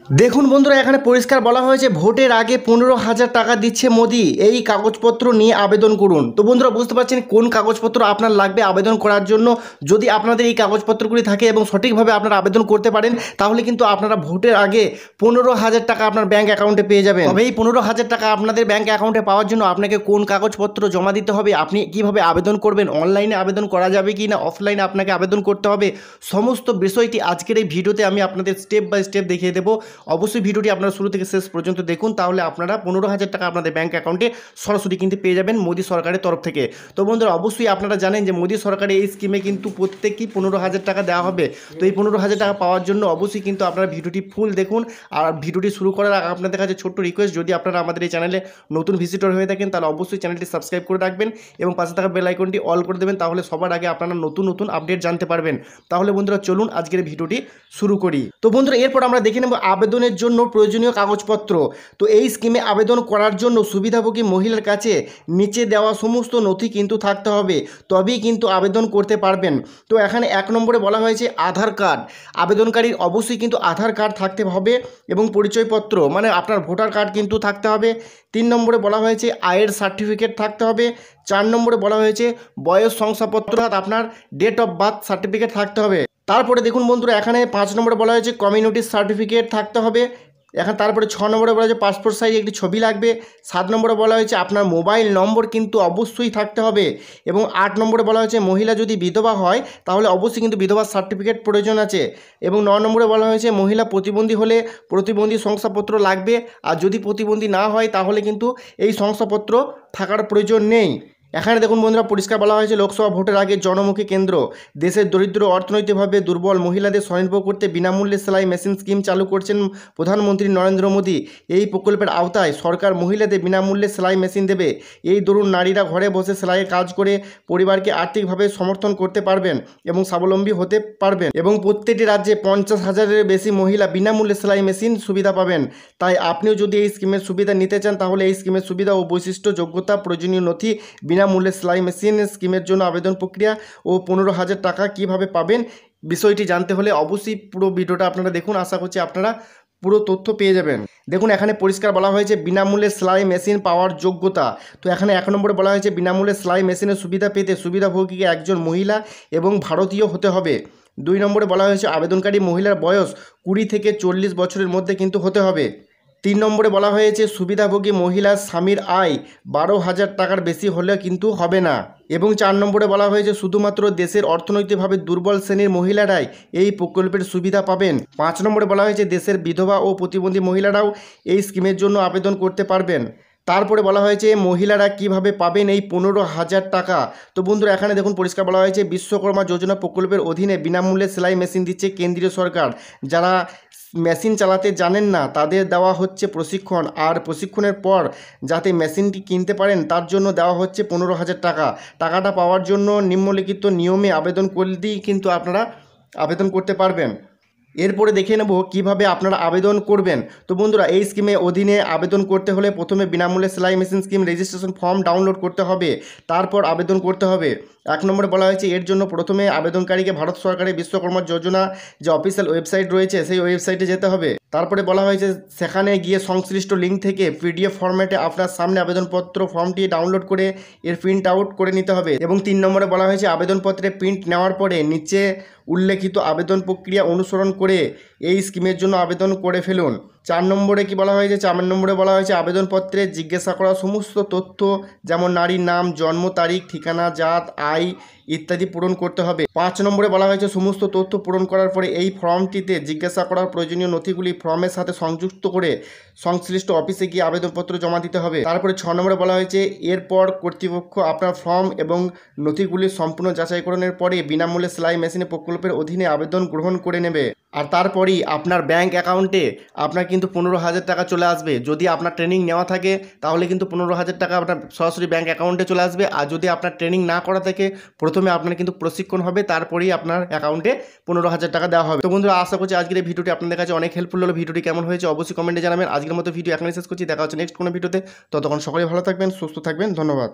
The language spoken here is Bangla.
দেখুন বন্ধুরা, এখানে পরিষ্কার বলা হয়েছে ভোটের আগে 15,000 টাকা দিচ্ছে মোদি, এই কাগজপত্র নিয়ে আবেদন করুন। তো বন্ধুরা বুঝতে পারছেন কোন কাগজপত্র আপনার লাগবে আবেদন করার জন্য। যদি আপনাদের এই কাগজপত্রগুলি থাকে এবং সঠিকভাবে আপনারা আবেদন করতে পারেন, তাহলে কিন্তু আপনারা ভোটের আগে 15,000 টাকা আপনার ব্যাঙ্ক অ্যাকাউন্টে পেয়ে যাবেন। তবে এই 15,000 টাকা আপনাদের ব্যাঙ্ক অ্যাকাউন্টে পাওয়ার জন্য আপনাকে কোন কাগজপত্র জমা দিতে হবে, আপনি কিভাবে আবেদন করবেন, অনলাইনে আবেদন করা যাবে কি না, অফলাইনে আপনাকে আবেদন করতে হবে, সমস্ত বিষয়টি আজকের এই ভিডিওতে আমি আপনাদের স্টেপ বাই স্টেপ দেখিয়ে দেবো। অবশ্যই ভিডিওটি আপনারা শুরু থেকে শেষ পর্যন্ত দেখুন, তাহলে আপনারা 15,000 টাকা আপনাদের ব্যাঙ্ক অ্যাকাউন্টে সরাসরি কিন্তু পেয়ে যাবেন মোদী সরকারের তরফ থেকে। তো বন্ধুরা অবশ্যই আপনারা জানেন যে মোদী সরকারের এই স্কিমে কিন্তু প্রত্যেকই 15,000 টাকা দেওয়া হবে। তো এই 15,000 টাকা পাওয়ার জন্য অবশ্যই কিন্তু আপনারা ভিডিওটি ফুল দেখুন। আর ভিডিওটি শুরু করার আগে আপনাদের কাছে ছোট্ট রিকোয়েস্ট, যদি আপনারা আমাদের এই চ্যানেলে নতুন ভিজিটর হয়ে থাকেন তাহলে অবশ্যই চ্যানেলটি সাবস্ক্রাইব করে রাখবেন এবং পাশে থাকা বেল আইকনটি অল করে দেবেন, তাহলে সবার আগে আপনারা নতুন নতুন আপডেট জানতে পারবেন। তাহলে বন্ধুরা চলুন আজকের ভিডিওটি শুরু করি। তো বন্ধুরা এরপর আমরা দেখে নেব আবেদনের জন্য প্রয়োজনীয় কাগজপত্র। তো এই স্কিমে আবেদন করার জন্য সুবিধাভোগী মহিলার কাছে নিচে দেওয়া সমস্ত নথি কিন্তু থাকতে হবে, তবেই কিন্তু আবেদন করতে পারবেন। তো এখানে 1 নম্বরে বলা হয়েছে আধার কার্ড। আবেদনকারীর অবশ্যই কিন্তু আধার কার্ড থাকতে হবে এবং পরিচয়পত্র মানে আপনার ভোটার কার্ড কিন্তু থাকতে হবে। 3 নম্বরে বলা হয়েছে আয়ের সার্টিফিকেট থাকতে হবে। 4 নম্বরে বলা হয়েছে বয়স শংসাপত্র, আপনার ডেট অফ বার্থ সার্টিফিকেট থাকতে হবে। তারপরে দেখুন বন্ধুরা এখানে 5 নম্বরে বলা হয়েছে কমিউনিটি সার্টিফিকেট থাকতে হবে। এখন তারপরে 6 নম্বরে বলা হয়েছে পাসপোর্ট সাইজ একটি ছবি লাগবে। 7 নম্বরে বলা হয়েছে আপনার মোবাইল নম্বর কিন্তু অবশ্যই থাকতে হবে। এবং 8 নম্বরে বলা হয়েছে মহিলা যদি বিধবা হয় তাহলে অবশ্যই কিন্তু বিধবা সার্টিফিকেট প্রয়োজন আছে। এবং 9 নম্বরে বলা হয়েছে মহিলা প্রতিবন্ধী হলে প্রতিবন্ধী শংসাপত্র লাগবে, আর যদি প্রতিবন্ধী না হয় তাহলে কিন্তু এই শংসাপত্র থাকার প্রয়োজন নেই। এখানে দেখুন বন্ধুরা পরিষ্কার বলা হয়েছে লোকসভা ভোটের আগে জনমুখী কেন্দ্র। দেশের দরিদ্র অর্থনৈতিকভাবে দুর্বল মহিলাদের স্বনির্ভর করতে বিনামূল্যে সেলাই মেশিন স্কিম চালু করছেন প্রধানমন্ত্রী নরেন্দ্র মোদী। এই প্রকল্পের আওতায় সরকার মহিলাদের বিনামূল্যে সেলাই মেশিন দেবে। এই দরুন নারীরা ঘরে বসে সেলাইয়ের কাজ করে পরিবারকে আর্থিকভাবে সমর্থন করতে পারবেন এবং স্বাবলম্বী হতে পারবেন। এবং প্রত্যেকটি রাজ্যে 50,000-এর বেশি মহিলা বিনামূল্যে সেলাই মেশিন সুবিধা পাবেন। তাই আপনিও যদি এই স্কিমের সুবিধা নিতে চান তাহলে এই স্কিমের সুবিধা ও বৈশিষ্ট্য, যোগ্যতা, প্রয়োজনীয় নথি, বিনামূল্যে সেলাই মেশিন স্কিমের জন্য আবেদন প্রক্রিয়া ও 15,000 টাকা কীভাবে পাবেন বিষয়টি জানতে হলে অবশ্যই পুরো ভিডিওটা আপনারা দেখুন। আশা করছি আপনারা পুরো তথ্য পেয়ে যাবেন। দেখুন এখানে পরিষ্কার বলা হয়েছে বিনামূল্যে সেলাই মেশিন পাওয়ার যোগ্যতা। তো এখানে 1 নম্বরে বলা হয়েছে বিনামূল্যে সেলাই মেশিনের সুবিধা পেতে সুবিধাভোগীকে একজন মহিলা এবং ভারতীয় হতে হবে। 2 নম্বরে বলা হয়েছে আবেদনকারী মহিলার বয়স 20 থেকে 40 বছরের মধ্যে কিন্তু হতে হবে। 3 নম্বরে বলা হয়েছে সুবিধাভোগী মহিলার স্বামীর আয় 12,000 টাকার বেশি হলে কিন্তু হবে না। এবং 4 নম্বরে বলা হয়েছে শুধুমাত্র দেশের অর্থনৈতিকভাবে দুর্বল শ্রেণীর মহিলারাই এই প্রকল্পের সুবিধা পাবেন। 5 নম্বরে বলা হয়েছে দেশের বিধবা ও প্রতিবন্ধী মহিলারাও এই স্কিমের জন্য আবেদন করতে পারবেন। তারপরে বলা হয়েছে মহিলারা কিভাবে পাবেন এই 15,000 টাকা। তো বন্ধুরা এখানে দেখুন পরিষ্কার বলা হয়েছে বিশ্বকর্মা যোজনা প্রকল্পের অধীনে বিনামূল্যে সেলাই মেশিন দিচ্ছে কেন্দ্রীয় সরকার। যারা মেশিন চালাতে জানেন না তাদের দেওয়া হচ্ছে প্রশিক্ষণ, আর প্রশিক্ষণের পর যাতে মেশিনটি কিনতে পারেন তার জন্য দেওয়া হচ্ছে 15,000 টাকা। টাকাটা পাওয়ার জন্য নিম্নলিখিত নিয়মে আবেদন করলেই কিন্তু আপনারা আবেদন করতে পারবেন। এরপরে দেখে নেব কিভাবে আপনারা আবেদন করবেন। তো বন্ধুরা এই স্কিমে অধীনে আবেদন করতে হলে প্রথমে বিনামূল্যে সেলাই machine scheme registration form download করতে হবে, তারপর আবেদন করতে হবে। 1 নম্বরে বলা হয়েছে এর জন্য প্রথমে আবেদনকারীকে ভারত সরকারের বিশ্বকর্মা যোজনা যে অফিসিয়াল ওয়েবসাইট রয়েছে সেই ওয়েবসাইটে যেতে হবে। তারপরে বলা হয়েছে সেখানে গিয়ে সংশ্লিষ্ট লিঙ্ক থেকে পিডিএফ ফরম্যাটে আপনার সামনে আবেদনপত্র ফর্মটি ডাউনলোড করে এর প্রিন্ট আউট করে নিতে হবে। এবং 3 নম্বরে বলা হয়েছে আবেদনপত্রে প্রিন্ট নেওয়ার পরে নিচে উল্লেখিত আবেদন প্রক্রিয়া অনুসরণ করে এই স্কিমের জন্য আবেদন করে ফেলুন। 4 নম্বরে কি বলা হয়েছে 4 নম্বরে বলা হয়েছে আবেদনপত্রে জিজ্ঞাসা করা সমস্ত তথ্য যেমন নারীর নাম, জন্ম তারিখ, ঠিকানা, জাত, আয় ইত্যাদি পূরণ করতে হবে। 5 নম্বরে বলা হয়েছে সমস্ত তথ্য পূরণ করার পরে এই ফর্মটিতে জিজ্ঞাসা করার প্রয়োজনীয় নথিগুলি ফর্মের সাথে সংযুক্ত করে সংশ্লিষ্ট অফিসে গিয়ে আবেদনপত্র জমা দিতে হবে। তারপরে 6 নম্বরে বলা হয়েছে এরপর কর্তৃপক্ষ আপনার ফর্ম এবং নথিগুলি সম্পূর্ণ যাচাইকরণের পরে বিনামূল্যে সেলাই মেশিনে প্রকল্পের অধীনে আবেদন গ্রহণ করে নেবে। আর তারপরেই আপনার ব্যাঙ্ক অ্যাকাউন্টে আপনার কিন্তু 15,000 টাকা চলে আসবে। যদি আপনার ট্রেনিং নেওয়া থাকে তাহলে কিন্তু 15,000 টাকা আপনার সরাসরি ব্যাঙ্ক অ্যাকাউন্টে চলে আসবে। আর যদি আপনার ট্রেনিং না করা থাকে প্রথমে আপনার কিন্তু প্রশিক্ষণ হবে, তারপরেই আপনার অ্যাকাউন্টে 15,000 টাকা দেওয়া হবে। তো বন্ধুরা আশা করছি আজকের এই ভিডিওটি আপনাদের কাছে অনেক হেল্পফুল হলো। ভিডিওটি কেমন হয়েছে অবশ্যই কমেন্টে জানাবেন। আজকের মতো ভিডিও এখানে শেষ করছি, দেখা হচ্ছে নেক্সট কোনো ভিডিওতে। ততক্ষণ সকলে ভালো থাকবেন, সুস্থ থাকবেন, ধন্যবাদ।